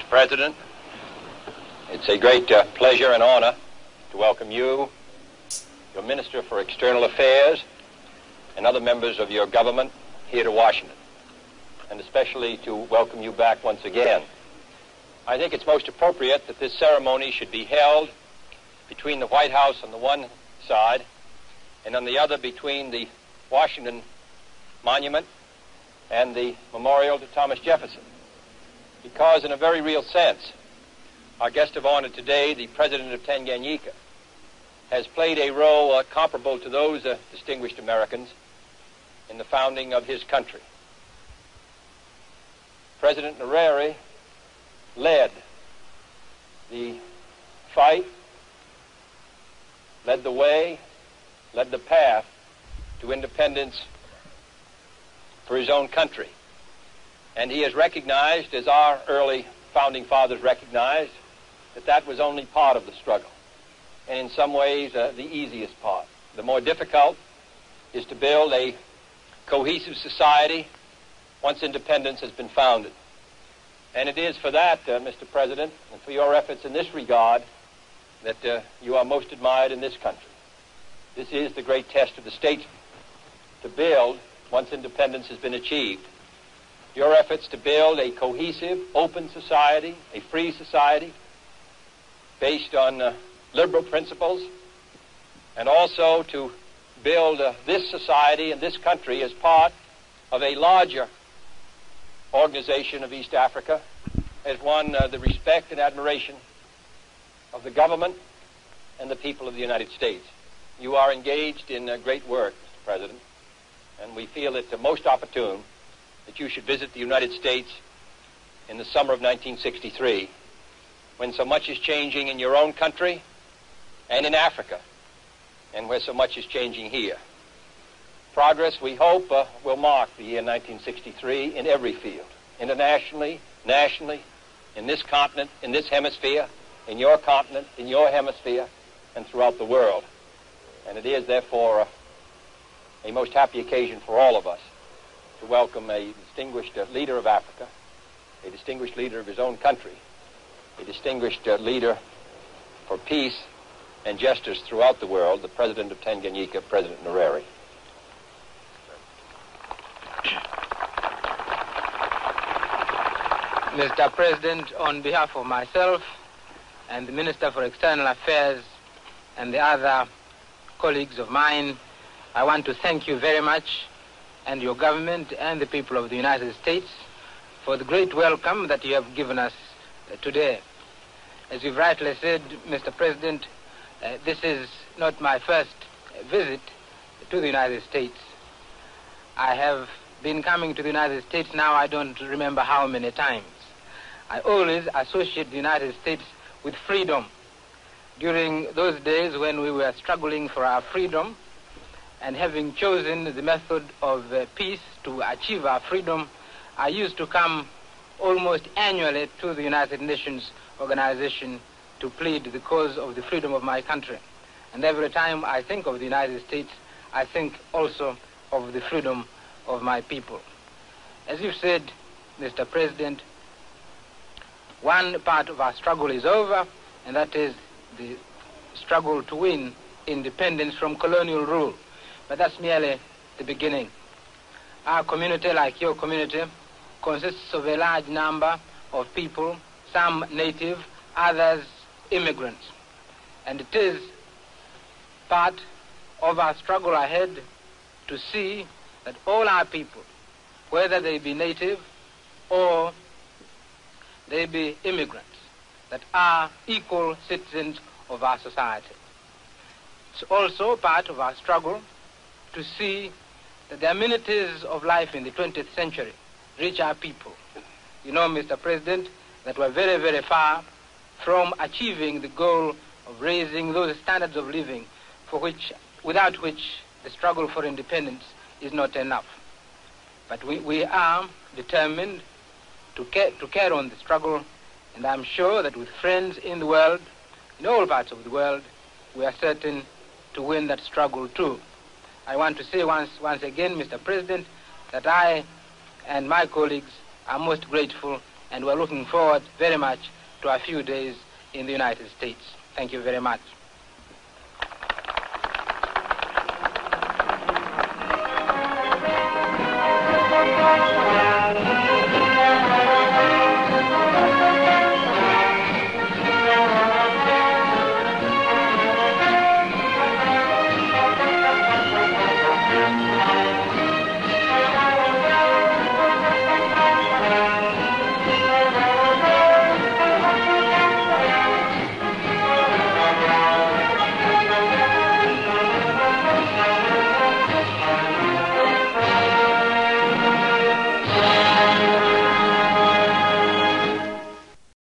Mr. President, it's a great pleasure and honor to welcome you, your Minister for External Affairs, and other members of your government here to Washington, and especially to welcome you back once again. I think it's most appropriate that this ceremony should be held between the White House on the one side and on the other between the Washington Monument and the Memorial to Thomas Jefferson. Because in a very real sense, our guest of honor today, the President of Tanganyika, has played a role comparable to those distinguished Americans in the founding of his country. President Nyerere led the fight, led the way, led the path to independence for his own country. And he is recognized, as our early founding fathers recognized, that that was only part of the struggle, and in some ways the easiest part. The more difficult is to build a cohesive society once independence has been founded. And it is for that, Mr. President, and for your efforts in this regard, that you are most admired in this country. This is the great test of the statesman, to build once independence has been achieved. Your efforts to build a cohesive, open society, a free society, based on liberal principles, and also to build this society and this country as part of a larger organization of East Africa, has won the respect and admiration of the government and the people of the United States. You are engaged in great work, Mr. President, and we feel it most opportune that you should visit the United States in the summer of 1963, when so much is changing in your own country and in Africa, and where so much is changing here. Progress, we hope, will mark the year 1963 in every field, internationally, nationally, in this continent, in this hemisphere, in your continent, in your hemisphere, and throughout the world. And it is, therefore, a most happy occasion for all of us to welcome a distinguished leader of Africa, a distinguished leader of his own country, a distinguished leader for peace and justice throughout the world, the President of Tanganyika, President Nyerere. Mr. President, on behalf of myself and the Minister for External Affairs and the other colleagues of mine, I want to thank you very much, and your government and the people of the United States, for the great welcome that you have given us today. As you've rightly said, Mr. President, this is not my first visit to the United States. I have been coming to the United States now, I don't remember how many times. I always associate the United States with freedom. During those days when we were struggling for our freedom, and having chosen the method of peace to achieve our freedom, I used to come almost annually to the United Nations organization to plead the cause of the freedom of my country. And every time I think of the United States, I think also of the freedom of my people. As you said, Mr. President, one part of our struggle is over, and that is the struggle to win independence from colonial rule. But that's merely the beginning. Our community, like your community, consists of a large number of people, some native, others immigrants. And it is part of our struggle ahead to see that all our people, whether they be native or they be immigrants, that are equal citizens of our society. It's also part of our struggle to see that the amenities of life in the 20th century reach our people. You know, Mr. President, that we're very, very far from achieving the goal of raising those standards of living without which the struggle for independence is not enough. But we are determined to carry on the struggle, and I'm sure that with friends in the world, in all parts of the world, we are certain to win that struggle too. I want to say once again, Mr. President, that I and my colleagues are most grateful and we're looking forward very much to a few days in the United States. Thank you very much.